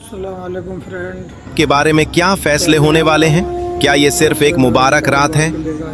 अस्सलामुअलैकुम फ्रेंड। के बारे में क्या फैसले होने वाले हैं? क्या ये सिर्फ एक मुबारक रात है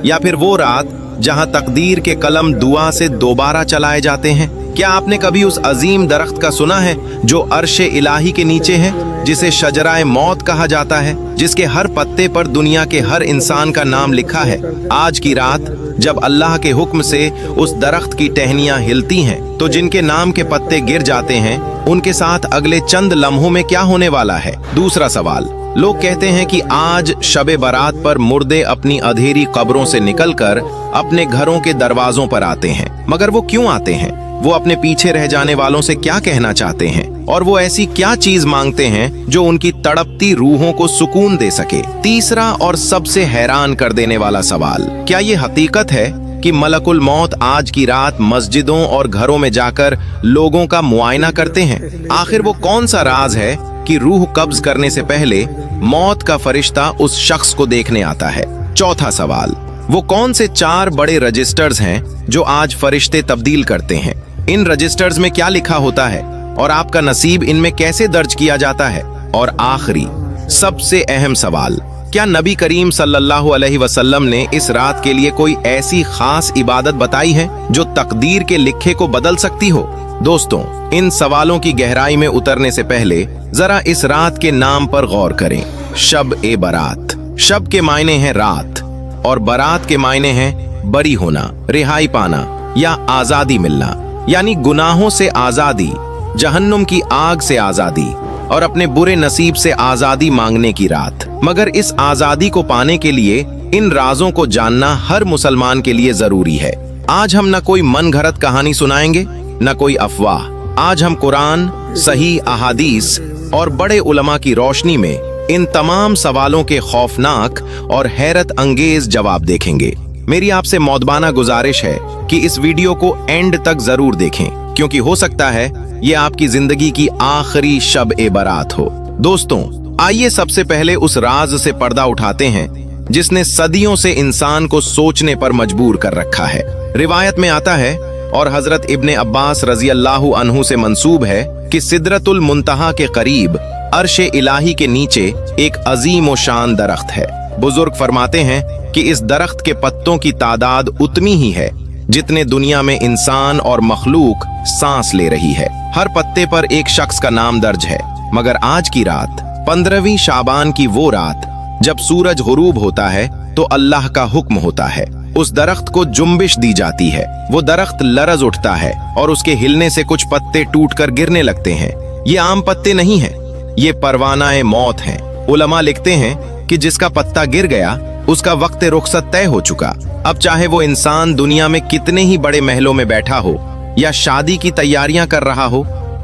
या फिर वो रात जहां तकदीर के कलम दुआ से दोबारा चलाए जाते हैं? क्या आपने कभी उस अजीम दरख्त का सुना है जो अर्शे इलाही के नीचे है, जिसे शजराए मौत कहा जाता है, जिसके हर पत्ते पर दुनिया के हर इंसान का नाम लिखा है? आज की रात जब अल्लाह के हुक्म से उस दरख्त की टहनियां हिलती हैं, तो जिनके नाम के पत्ते गिर जाते हैं उनके साथ अगले चंद लम्हों में क्या होने वाला है? दूसरा सवाल, लोग कहते हैं कि आज शबे बारात पर मुर्दे अपनी अधेरी कब्रों से निकलकर अपने घरों के दरवाजों पर आते हैं, मगर वो क्यों आते हैं? वो अपने पीछे रह जाने वालों से क्या कहना चाहते हैं और वो ऐसी क्या चीज मांगते हैं जो उनकी तड़पती रूहों को सुकून दे सके? तीसरा और सबसे हैरान कर देने वाला सवाल, क्या ये हकीकत है कि मलकुल मौत आज की रात मस्जिदों और घरों में जाकर लोगों का मुआयना करते हैं? आखिर वो कौन सा राज है कि रूह कब्ज करने से पहले मौत का फरिश्ता उस शख्स को देखने आता है? चौथा सवाल, वो कौन से 4 बड़े रजिस्टर्स हैं जो आज फरिश्ते तब्दील करते हैं? इन रजिस्टर्स में क्या लिखा होता है और आपका नसीब इनमें कैसे दर्ज किया जाता है? और आखिरी सबसे अहम सवाल, क्या नबी करीम सल्लल्लाहु अलैहि वसल्लम ने इस रात के लिए कोई ऐसी खास इबादत बताई है जो तकदीर के लिखे को बदल सकती हो? दोस्तों, इन सवालों की गहराई में उतरने से पहले जरा इस रात के नाम पर गौर करें। शब ए बारात। शब के मायने हैं रात और बारात के मायने हैं बरी होना, रिहाई पाना या आजादी मिलना, यानी गुनाहों से आजादी, जहन्नुम की आग से आजादी और अपने बुरे नसीब से आजादी मांगने की रात। मगर इस आजादी को पाने के लिए इन राजों को जानना हर मुसलमान के लिए जरूरी है। आज हम न कोई मन घड़त कहानी सुनाएंगे, न कोई अफवाह। आज हम कुरान, सही अहादीस और बड़े उलमा की रोशनी में इन तमाम सवालों के खौफनाक और हैरत अंगेज जवाब देखेंगे। मेरी आपसे मौदबाना गुजारिश है कि इस वीडियो को एंड तक जरूर देखें, क्योंकि हो सकता है ये आपकी जिंदगी की आखिरी शब ए बारात हो। दोस्तों, आइए सबसे पहले उस राज से पर्दा उठाते हैं जिसने सदियों से इंसान को सोचने पर मजबूर कर रखा है। रिवायत में आता है और हजरत इब्ने अब्बास रजी अल्लाहु अन्हु से मंसूब है कि सिदरतुल मुंतहा के करीब अर्शे इलाही के नीचे एक अजीम व शान दरख्त है। बुजुर्ग फरमाते हैं कि इस दरख्त के पत्तों की तादाद उतनी ही है जितने दुनिया में इंसान और मखलूक सांस ले रही है। हर पत्ते पर एक शख्स का नाम दर्ज है। मगर आज की रात, 15वीं शाबान की वो रात जब सूरज गुरूब होता है तो अल्लाह का हुक्म होता है, उस दरख्त को जुम्बिश दी जाती है। वो दरख्त लरज उठता है और उसके हिलने से कुछ पत्ते टूटकर गिरने लगते हैं। ये आम पत्ते नहीं हैं, ये परवानाए मौत हैं। उलमा लिखते हैं कि जिसका पत्ता गिर गया उसका वक्त रुखसत तय हो चुका। अब चाहे वो इंसान दुनिया में कितने ही बड़े महलों में बैठा हो या शादी की तैयारियां कर रहा हो,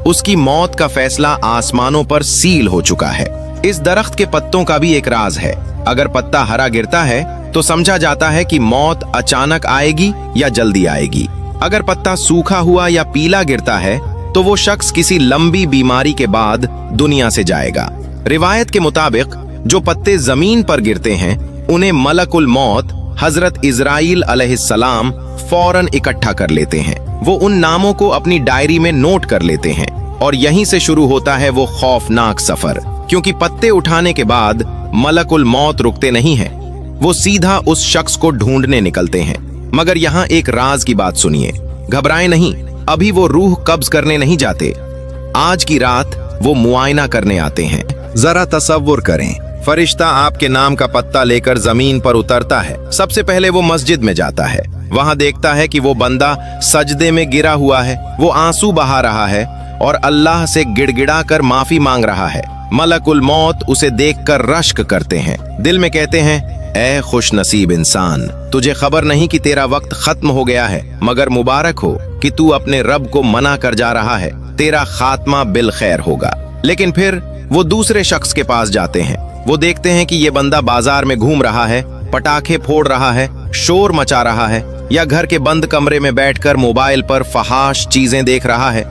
उसकी मौत का फैसला आसमानों पर सील हो चुका है। इस दरख्त के पत्तों का भी एक राज है। अगर पत्ता हरा गिरता है तो समझा जाता है कि मौत अचानक आएगी या जल्दी आएगी। अगर पत्ता सूखा हुआ या पीला गिरता है तो वो शख्स किसी लंबी बीमारी के बाद दुनिया से जाएगा। रिवायत के मुताबिक जो पत्ते जमीन पर गिरते हैं उन्हें मलकुल मौत हजरत इजराइल अलैहिस्सलाम फौरन इकट्ठा कर लेते हैं। वो उन नामों को अपनी डायरी में नोट कर लेते हैं और यहीं से शुरू होता है वो खौफनाक सफर, क्योंकि पत्ते उठाने के बाद मलकुल मौत रुकते नहीं हैं, वो सीधा उस शख्स को ढूंढने निकलते हैं। मगर यहाँ एक राज की बात सुनिए, घबराएं नहीं, अभी वो रूह कब्ज करने नहीं जाते। आज की रात वो मुआयना करने आते हैं। जरा तसव्वुर करें, फरिश्ता आपके नाम का पत्ता लेकर जमीन पर उतरता है। सबसे पहले वो मस्जिद में जाता है, वहां देखता है कि वो बंदा सजदे में गिरा हुआ है, वो आंसू बहा रहा है और अल्लाह से गिड़गिड़ा कर माफी मांग रहा है। मलकुल मौत उसे देखकर रश्क करते हैं, दिल में कहते हैं, ऐ खुश नसीब इंसान, तुझे खबर नहीं कि तेरा वक्त खत्म हो गया है, मगर मुबारक हो कि तू अपने रब को मना कर जा रहा है, तेरा खात्मा बिल खैर होगा। लेकिन फिर वो दूसरे शख्स के पास जाते हैं। वो देखते हैं कि ये बंदा बाजार में घूम रहा है, पटाखे फोड़ रहा है, शोर मचा रहा है, या घर के बंद कमरे में बैठकर मोबाइल पर फहाश चीजें देख रहा है,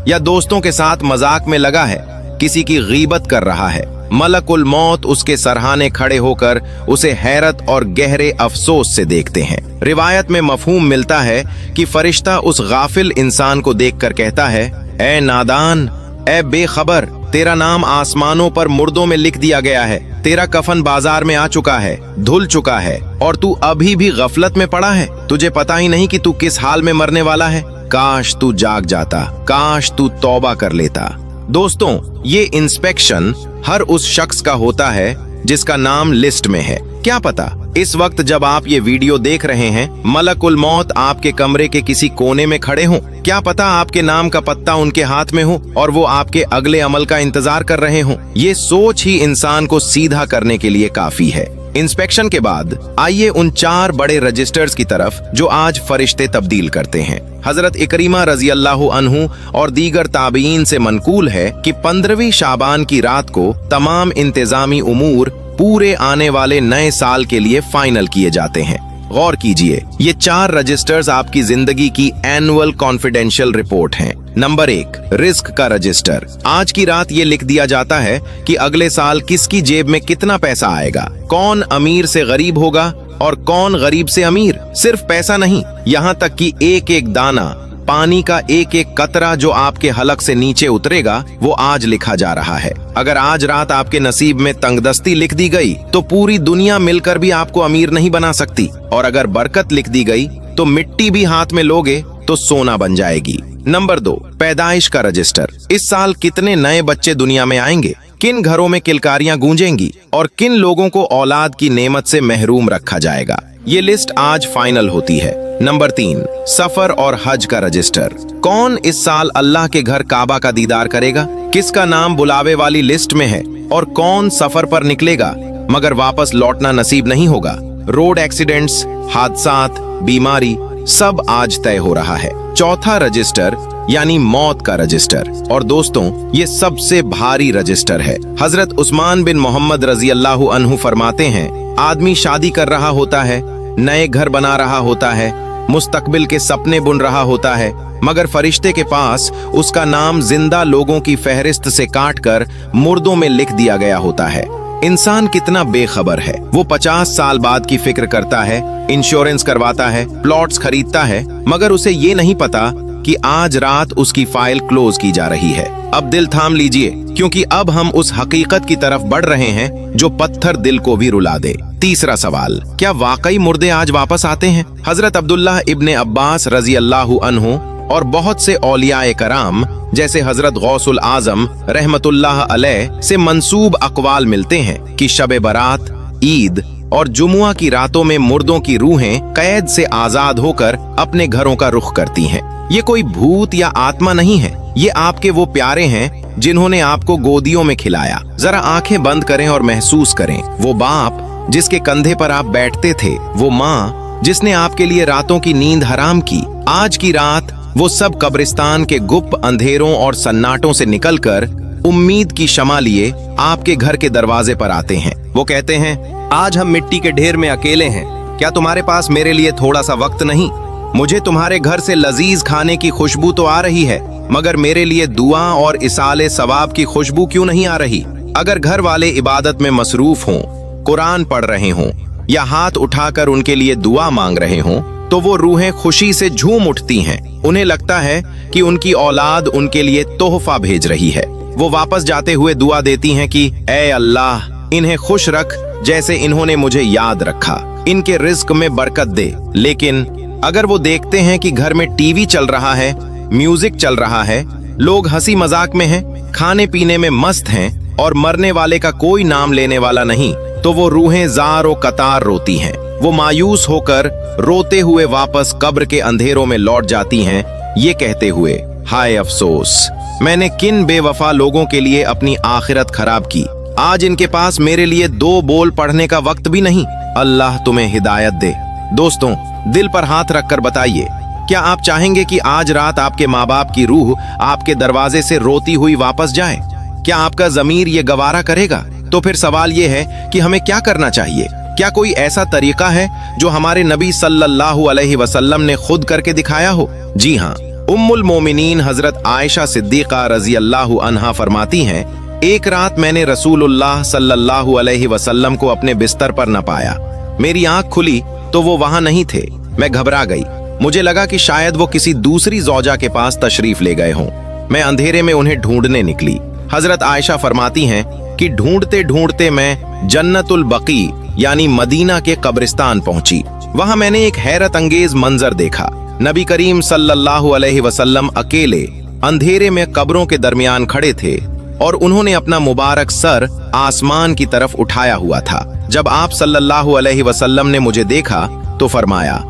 या दोस्तों के साथ मजाक में लगा है, किसी की गीबत कर रहा है। मलकुल मौत उसके सरहाने खड़े होकर उसे हैरत और गहरे अफसोस से देखते हैं। रिवायत में मफहूम मिलता है कि फरिश्ता उस गाफिल इंसान को देखकर कहता है, ए नादान, ए बेखबर, तेरा नाम आसमानों पर मुर्दों में लिख दिया गया है, तेरा कफन बाजार में आ चुका है, धुल चुका है, और तू अभी भी गफलत में पड़ा है। तुझे पता ही नहीं कि तू किस हाल में मरने वाला है। काश तू जाग जाता, काश तू तौबा कर लेता। दोस्तों, ये इंस्पेक्शन हर उस शख्स का होता है जिसका नाम लिस्ट में है। क्या पता इस वक्त जब आप ये वीडियो देख रहे हैं, मलकुल मौत आपके कमरे के किसी कोने में खड़े हों। क्या पता आपके नाम का पत्ता उनके हाथ में हो और वो आपके अगले अमल का इंतजार कर रहे हों। ये सोच ही इंसान को सीधा करने के लिए काफी है। इंस्पेक्शन के बाद आइए उन 4 बड़े रजिस्टर्स की तरफ जो आज फरिश्ते तब्दील करते हैं। हजरत इकरीमा रजी अल्लाह अन्हु और दीगर ताबीन से मनकूल है कि 15वीं शाबान की रात को तमाम इंतजामी उमूर पूरे आने वाले नए साल के लिए फाइनल किए जाते हैं। गौर कीजिए, ये 4 रजिस्टर्स आपकी जिंदगी की एनुअल कॉन्फिडेंशियल रिपोर्ट हैं। नंबर 1, रिस्क का रजिस्टर। आज की रात ये लिख दिया जाता है कि अगले साल किसकी जेब में कितना पैसा आएगा, कौन अमीर से गरीब होगा और कौन गरीब से अमीर। सिर्फ पैसा नहीं, यहाँ तक कि एक एक दाना पानी का एक एक कतरा जो आपके हलक से नीचे उतरेगा वो आज लिखा जा रहा है। अगर आज रात आपके नसीब में तंगदस्ती लिख दी गई तो पूरी दुनिया मिलकर भी आपको अमीर नहीं बना सकती, और अगर बरकत लिख दी गई तो मिट्टी भी हाथ में लोगे तो सोना बन जाएगी। नंबर 2, पैदाइश का रजिस्टर। इस साल कितने नए बच्चे दुनिया में आएंगे, किन घरों में किलकारियां गूंजेंगी और किन लोगों को औलाद की नेमत से महरूम रखा जाएगा। ये लिस्ट आज फाइनल होती है। नंबर 3, सफर और हज का रजिस्टर। कौन इस साल अल्लाह के घर काबा का दीदार करेगा, किसका नाम बुलावे वाली लिस्ट में है और कौन सफर पर निकलेगा मगर वापस लौटना नसीब नहीं होगा। रोड एक्सीडेंट्स, हादसात, बीमारी सब आज तय हो रहा है। चौथा रजिस्टर यानी मौत का रजिस्टर, और दोस्तों ये सबसे भारी रजिस्टर है। हजरत उस्मान बिन मोहम्मद रजी अल्लाह अन्हु फरमाते हैं, आदमी शादी कर रहा होता है, नए घर बना रहा होता है, मुस्तकबिल के सपने बुन रहा होता है, मगर फरिश्ते के पास उसका नाम जिंदा लोगों की फहरिस्त से काटकर मुर्दों में लिख दिया गया होता है। इंसान कितना बेखबर है। वो 50 साल बाद की फिक्र करता है, इंश्योरेंस करवाता है, प्लॉट्स खरीदता है, मगर उसे ये नहीं पता कि आज रात उसकी फाइल क्लोज की जा रही है। अब दिल थाम लीजिए, क्योंकि अब हम उस हकीकत की तरफ बढ़ रहे हैं जो पत्थर दिल को भी रुला दे। तीसरा सवाल, क्या वाकई मुर्दे आज वापस आते हैं? हजरत अब्दुल्लाह इब्ने अब्बास रजी अल्लाह अन्हु और बहुत से औलियाए कराम जैसे हजरत गौसुल आजम रहमतुल्लाह अलैह से मंसूब अकवाल मिलते हैं कि शबे बरात, ईद और जुमुआ की रातों में मुर्दों की रूहें कैद से आजाद होकर अपने घरों का रुख करती हैं। ये कोई भूत या आत्मा नहीं है, ये आपके वो प्यारे हैं जिन्होंने आपको गोदियों में खिलाया। जरा आंखें बंद करें और महसूस करें, वो बाप जिसके कंधे पर आप बैठते थे, वो माँ जिसने आपके लिए रातों की नींद हराम की। आज की रात वो सब कब्रिस्तान के गुप्त अंधेरों और सन्नाटों से निकलकर उम्मीद की शमा लिए आपके घर के दरवाजे पर आते हैं। वो कहते हैं, आज हम मिट्टी के ढेर में अकेले हैं, क्या तुम्हारे पास मेरे लिए थोड़ा सा वक्त नहीं? मुझे तुम्हारे घर से लजीज खाने की खुशबू तो आ रही है, मगर मेरे लिए दुआ और इसाले सवाब की खुशबू क्यों नहीं आ रही? अगर घर वाले इबादत में मसरूफ हों, कुरान पढ़ रहे हों या हाथ उठाकर उनके लिए दुआ मांग रहे हों, तो वो रूहें खुशी से झूम उठती हैं। उन्हें लगता है कि उनकी औलाद उनके लिए तोहफा भेज रही है। वो वापस जाते हुए दुआ देती हैं कि ऐ अल्लाह, इन्हें खुश रख जैसे इन्होंने मुझे याद रखा, इनके रिस्क में बरकत दे। लेकिन अगर वो देखते हैं कि घर में टीवी चल रहा है, म्यूजिक चल रहा है, लोग हंसी मजाक में हैं, खाने पीने में मस्त हैं और मरने वाले का कोई नाम लेने वाला नहीं, तो वो रूहें जार और कतार रोती हैं। वो मायूस होकर रोते हुए वापस कब्र के अंधेरों में लौट जाती हैं, ये कहते हुए, हाय अफसोस, मैंने किन बेवफा लोगों के लिए अपनी आखिरत खराब की। आज इनके पास मेरे लिए 2 बोल पढ़ने का वक्त भी नहीं। अल्लाह तुम्हें हिदायत दे। दोस्तों, दिल पर हाथ रखकर बताइए, क्या आप चाहेंगे कि आज रात आपके माँ बाप की रूह आपके दरवाजे से रोती हुई वापस जाए? क्या आपका ज़मीर ये गवारा करेगा? तो फिर सवाल ये है कि हमें क्या करना चाहिए? क्या कोई ऐसा तरीका है जो हमारे नबी सल्लल्लाहु अलैहि वसल्लम ने खुद करके दिखाया हो? जी हाँ, उम्मुल मोमिनीन हजरत आयशा सिद्दीका रजी अल्लाह अन्हा फरमाती हैं, एक रात मैंने रसूलुल्लाह सल्लल्लाहु अलैहि वसल्लम को अपने बिस्तर पर न पाया। मेरी आंख खुली तो वो वहां नहीं थे। मैं घबरा गई। मुझे लगा कि शायद वो किसी दूसरी ज़ौजा के पास तशरीफ ले गए हों। मैं अंधेरे में उन्हें ढूंढने निकली। हजरत आयशा फरमाती हैं कि ढूंढते ढूंढते मैं जन्नतुल बकी यानी मदीना के कब्रिस्तान पहुंची। वहां मैंने एक हैरत अंगेज मंजर देखा। नबी करीम सल्लल्लाहु अलैहि वसल्लम अकेले अंधेरे में कब्रों के दरमियान खड़े थे और उन्होंने अपना मुबारक सर आसमान की तरफ उठाया हुआ था। जब आप सल्लल्लाहु अलैहि वसल्लम ने मुझे देखा तो फरमाया,